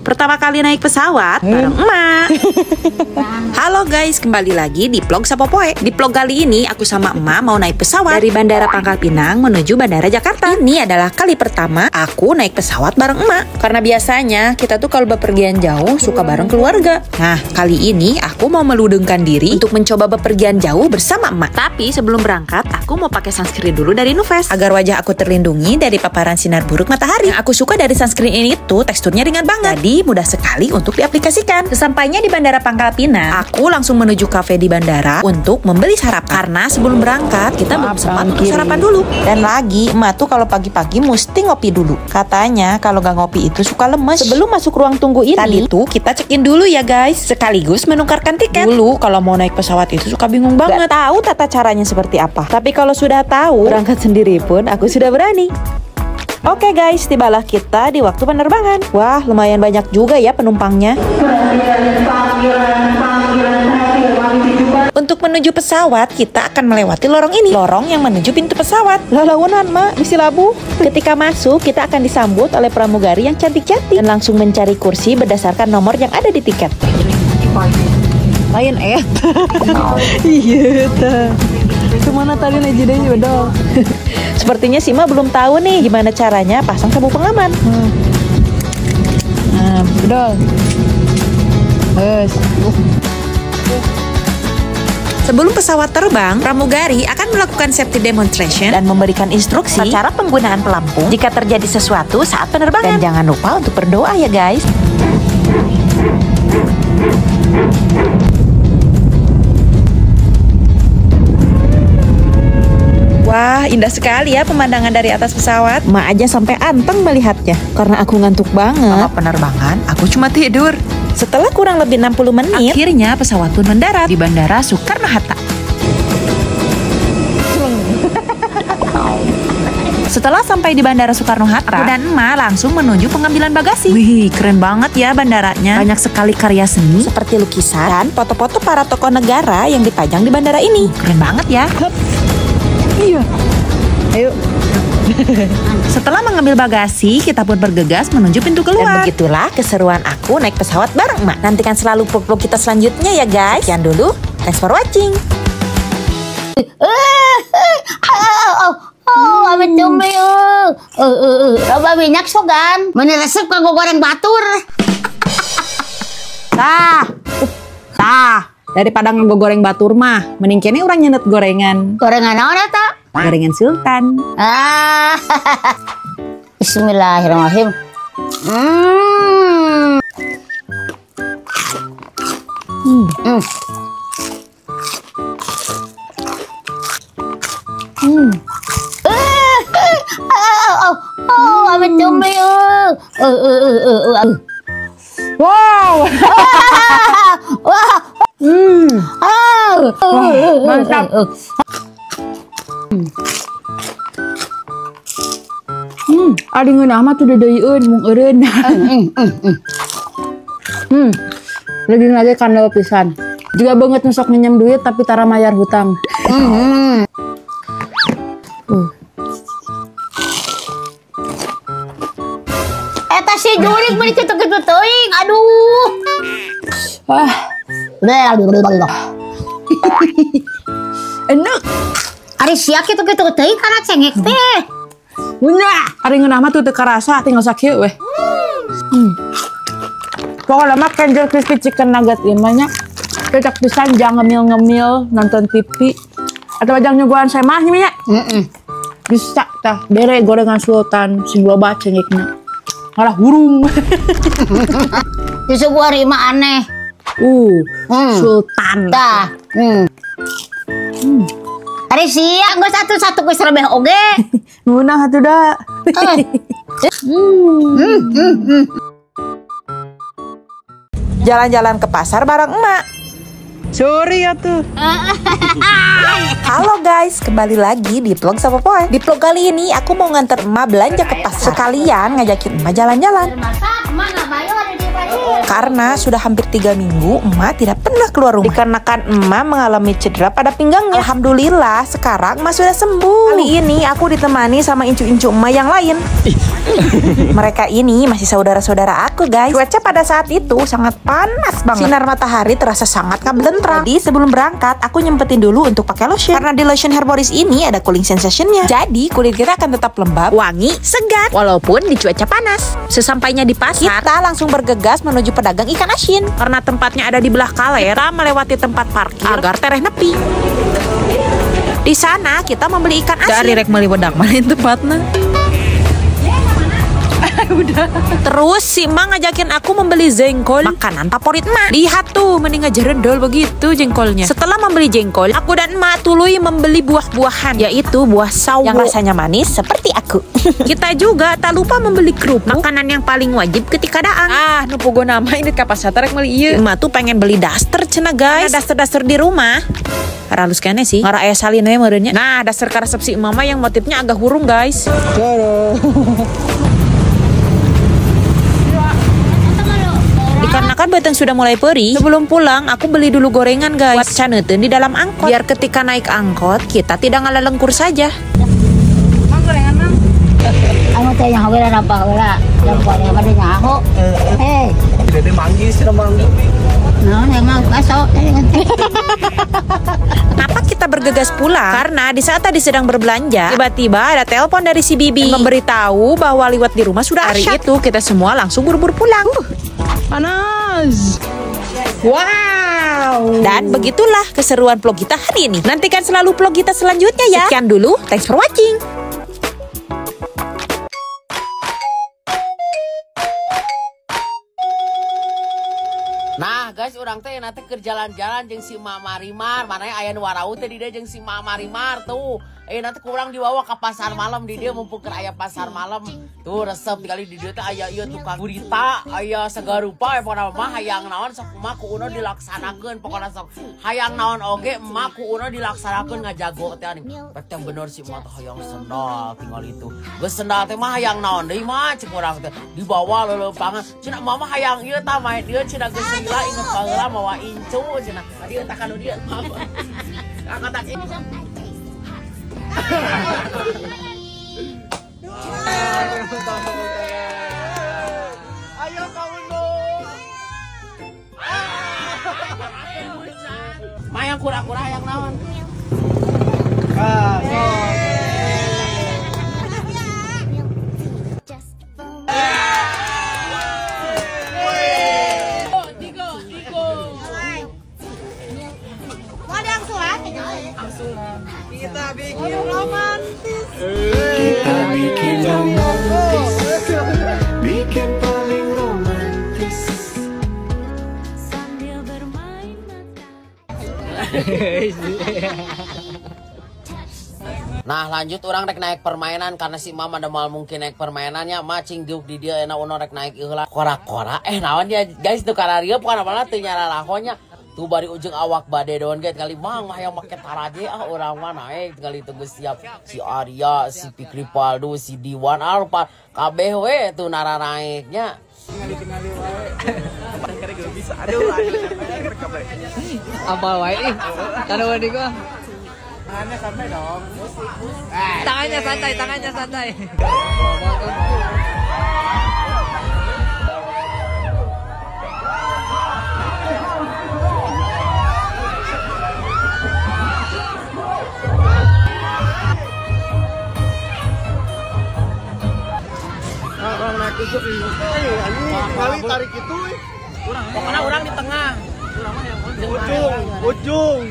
Pertama kali naik pesawat bareng emak. Halo guys, kembali lagi di vlog Sapopoe. Di vlog kali ini aku sama emak mau naik pesawat dari Bandara Pangkal Pinang menuju Bandara Jakarta. Ini adalah kali pertama aku naik pesawat bareng emak. Karena biasanya kita tuh kalau bepergian jauh suka bareng keluarga. Nah, kali ini aku mau meludengkan diri untuk mencoba bepergian jauh bersama emak. Tapi sebelum berangkat, aku mau pakai sunscreen dulu dari Nuves agar wajah aku terlindungi dari paparan sinar buruk matahari. Yang aku suka dari sunscreen ini tuh teksturnya ringan banget. Jadi mudah sekali untuk diaplikasikan. Sesampainya di Bandara Pangkal Pinang, aku langsung menuju kafe di bandara untuk membeli sarapan. Karena sebelum berangkat kita belum sempat untuk sarapan dulu. Dan lagi emak tuh kalau pagi-pagi mesti ngopi dulu. Katanya kalau gak ngopi itu suka lemes. Sebelum masuk ruang tunggu ini, tadi tuh kita check-in dulu ya guys, sekaligus menukarkan tiket. Dulu kalau mau naik pesawat itu suka bingung banget, gak tahu tata caranya seperti apa. Tapi kalau sudah tahu, berangkat sendiri pun aku sudah berani. Oke guys, tibalah kita di waktu penerbangan. Wah, lumayan banyak juga ya penumpangnya. Untuk menuju pesawat, kita akan melewati lorong ini. Lorong yang menuju pintu pesawat. Lalawanan, Mak, di Silabu. Ketika masuk, kita akan disambut oleh pramugari yang cantik-cantik dan langsung mencari kursi berdasarkan nomor yang ada di tiket. Lain Iya, kemana tadi najidanya udah. Sepertinya Sima belum tahu nih gimana caranya pasang sabuk pengaman. Nah, betul. Sebelum pesawat terbang, pramugari akan melakukan safety demonstration dan memberikan instruksi cara penggunaan pelampung jika terjadi sesuatu saat penerbangan. Dan jangan lupa untuk berdoa ya guys. Wah, indah sekali ya pemandangan dari atas pesawat. Emak aja sampai anteng melihatnya karena aku ngantuk banget. Sama penerbangan, aku cuma tidur. Setelah kurang lebih 60 menit, akhirnya pesawat pun mendarat di Bandara Soekarno-Hatta. Setelah sampai di Bandara Soekarno-Hatta, aku dan emak langsung menuju pengambilan bagasi. Wih, keren banget ya bandaranya. Banyak sekali karya seni seperti lukisan dan foto-foto para tokoh negara yang dipajang di bandara ini. Keren banget ya. Iya. Ayo. Setelah mengambil bagasi, kita pun bergegas menuju pintu keluar. Dan begitulah keseruan aku naik pesawat bareng emak. Nantikan selalu vlog kita selanjutnya ya guys. Sekian dulu. Thanks for watching. Amit jomli loba minyak sogan meneresep kanggo goreng batur. Daripada nganggo goreng batur mah, mending kene urang nyenet gorengan. Gorengan naon eta? Gorengan sultan. Bismillahirrahmanirrahim. Amit jomli Wow. Mantap. Adi ngeunah mah teu deuyeueun mung eureun. Lagi lagi kandel pisan. Juga banget nusok minjem duit tapi tara mayar hutang. Eta si jurig beli gitu-gitu teuing. Aduh. Enak. Ari sia gitu-gitu teuing kana cengek teh. Unya, ari ngeunah mah teu karasa tinggal sakieu weh. Pokoknya mah Kenzel Crispy Chicken Nugget ieu mah nya cocok pisan jang ngemil-ngemil nonton TV atau jang nyuguhan saya mah nya. Bisa tah bere gorengan sultan sing loba cengekna. Malah burung. Di sebuah rima aneh. Sultan. Tah. Ari sia geus satu-satu geus rebeh oge. Ngeunah atuh da. Jalan-jalan ke pasar bareng emak. Sorry ya tuh. Halo guys, kembali lagi di vlog Sapopoe. Di vlog kali ini aku mau nganter emak belanja ke pasar. Sekalian ngajakin emak jalan-jalan. Karena sudah hampir 3 minggu emak tidak pernah keluar rumah dikarenakan emak mengalami cedera pada pinggangnya. Alhamdulillah sekarang emak sudah sembuh. Kali ini aku ditemani sama incu-incu emak yang lain. Mereka ini masih saudara-saudara aku, guys. Cuaca pada saat itu sangat panas banget. Sinar matahari terasa sangat kabelentrak. Jadi sebelum berangkat aku nyempetin dulu untuk pakai lotion. Karena di lotion Herboris ini ada cooling sensationnya. Jadi kulit kita akan tetap lembab, wangi, segar walaupun di cuaca panas. Sesampainya di pasar, kita langsung bergegas menuju pedagang ikan asin. Karena tempatnya ada di belah kaler, kita melewati tempat parkir agar tereh nepi. Di sana kita membeli ikan asin. Dari rek meuli wedak malin tempatna. Udah. Terus si Mang ngajakin aku membeli jengkol, makanan favorit Mak. Lihat tuh, mending ngejerendol begitu jengkolnya. Setelah membeli jengkol, aku dan Mak tului membeli buah-buahan, yaitu buah sawo yang rasanya manis seperti aku. Kita juga tak lupa membeli kerupuk, makanan yang paling wajib ketika daang. Nu pogo nama ini kapas satarek meuli ieu. Mak tuh pengen beli daster cenah, guys. Nah, daster-daster di rumah halus kene sih, ngara aya salin we meureunnya. Nah, daster karesep si mama yang motifnya agak hurung, guys. Dikarenakan batang sudah mulai perih, sebelum pulang aku beli dulu gorengan, guys, buat caneuten di dalam angkot, biar ketika naik angkot kita tidak ngalalengkur saja. Mang gorengan, Mang. Anu teh yang heula apa heula, yang paling pada nyaho. Dede manggis na mangga. Nah, emang kasok. Kenapa kita bergegas pulang? Karena di saat tadi sedang berbelanja, tiba-tiba ada telepon dari si Bibi yang memberitahu bahwa liwat di rumah sudah hari itu kita semua langsung buru-buru pulang. Panas. Wow. Dan begitulah keseruan vlog kita hari ini. Nantikan selalu vlog kita selanjutnya ya. Sekian dulu, thanks for watching. Nah guys, orang teh nanti ke jalan-jalan jeung si Mak Marimar, mana aya nu warau teh di dia jeung si Mak Marimar tuh. Nanti kurang dibawa ke pasar malam di dia, mumpung keur aya pasar malam. Tuh resep tinggali di dia teh aya ieu tukang gurita, aya sagarupa pokona mah hayang naon sok emak ku uno dilaksanakeun, pokona sok hayang naon oge emak ku uno dilaksanakeun ngajago teh ani. Rek teh bener si emak teh hayang sendal tinggal itu. Geus sendal teh mah hayang naon deui mah cek urang teh dibawa leulepangan. Cenah mama hayang ieu tah main dieu cenah geus gila inget baheula mawa incu cenah. Dieu tah kanu dieu. Angkat ini. Ayo kamu Mayang kura-kura yang naon. Kita bikin romantis. Kita bikin romantis. Bikin paling romantis. Sambil bermain mata. Nah lanjut orang rek naik permainan karena si mama ada mal mungkin naik permainannya macing diuk di dia enak uno rek naik ieulah kora-kora naon dia guys tuh kararieu pokona mana teu nyara lahonya. Tuh bari ujung awak bade doon guys kali mang hayang make taraje urang mah naik kali itu geus siap si Arya si Fikri Paldu si Diwan rupa kabeh we tuh nara naiknya tingali wae kare geus bisa aduh apal wae kana wadi gua tangannya santai dong tangannya santai Kali tarik itu, pokoknya orang di tengah, ujung.